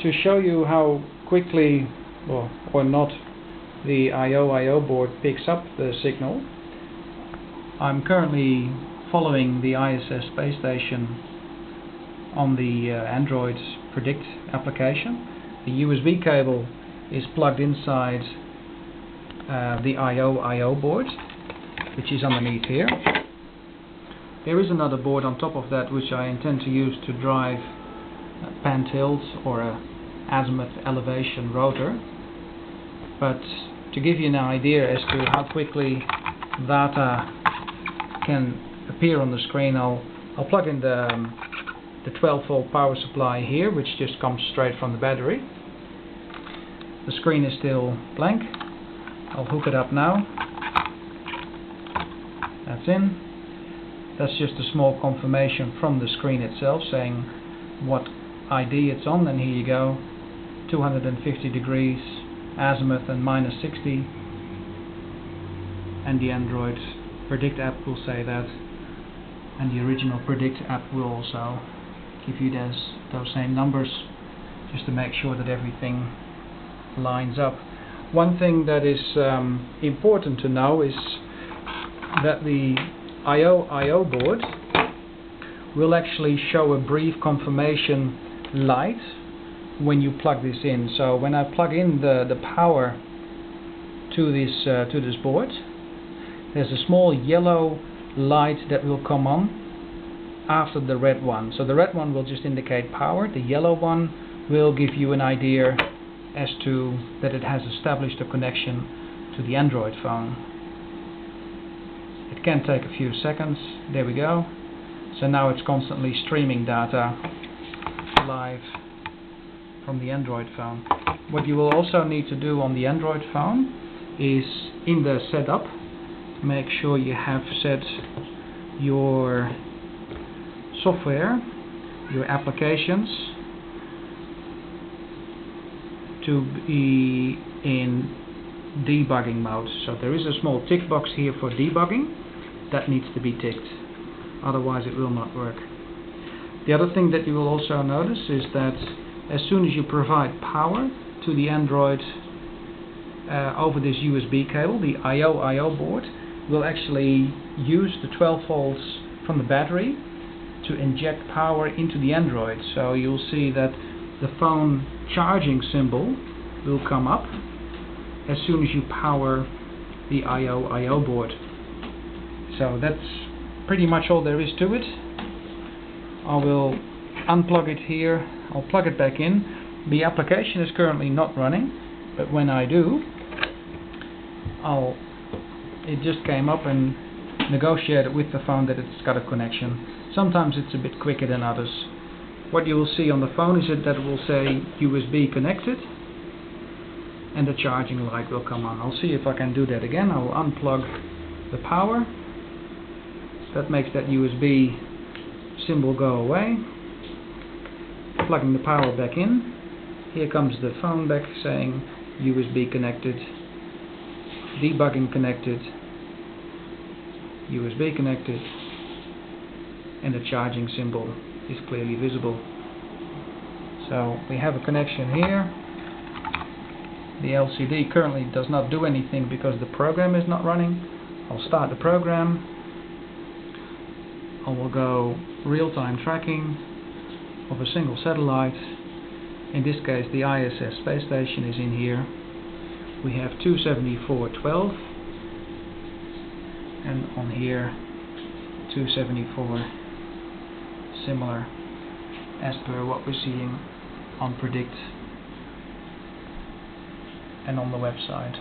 to show you how quickly or not the IOIO board picks up the signal, I'm currently following the ISS space station on the Android Predict application. The USB cable is plugged inside the IOIO board, which is underneath here. There is another board on top of that which I intend to use to drive pan tilt or a azimuth elevation rotor. But to give you an idea as to how quickly data can appear on the screen, I'll plug in the 12-volt power supply here, which just comes straight from the battery. The screen is still blank. I'll hook it up now. That's in. That's just a small confirmation from the screen itself saying what ID it's on, and here you go, 250 degrees azimuth and -60, and the Android Predict app will say that, and the original Predict app will also give you those same numbers, just to make sure that everything lines up. One thing that is important to know is that the IOIO board will actually show a brief confirmation light when you plug this in. So when I plug in the power to this board, there's a small yellow light that will come on after the red one. So the red one will just indicate power. The yellow one will give you an idea as to that it has established a connection to the Android phone. It can take a few seconds. There we go. So now it's constantly streaming data live from the Android phone. What you will also need to do on the Android phone is, in the setup, make sure you have set your software, your applications, to be in debugging mode. So there is a small tick box here for debugging that needs to be ticked, otherwise it will not work. The other thing that you will also notice is that as soon as you provide power to the Android over this USB cable, the IOIO board will actually use the 12 volts from the battery to inject power into the Android. So you'll see that the phone charging symbol will come up as soon as you power the IOIO board. So that's pretty much all there is to it. I will unplug it here, I'll plug it back in. The application is currently not running, but when I do, it just came up and negotiated with the phone that it's got a connection. Sometimes it's a bit quicker than others. What you will see on the phone is that it will say USB connected, and the charging light will come on. I'll see if I can do that again. I will unplug the power. That makes that USB symbol go away. Plugging the power back in. Here comes the phone back saying USB connected, debugging connected, USB connected, and the charging symbol is clearly visible. So we have a connection here. The LCD currently does not do anything because the program is not running. I'll start the program. I will go real-time tracking of a single satellite. In this case the ISS space station is in here. We have 274.12 and on here 274, similar as per what we're seeing on Predict and on the website.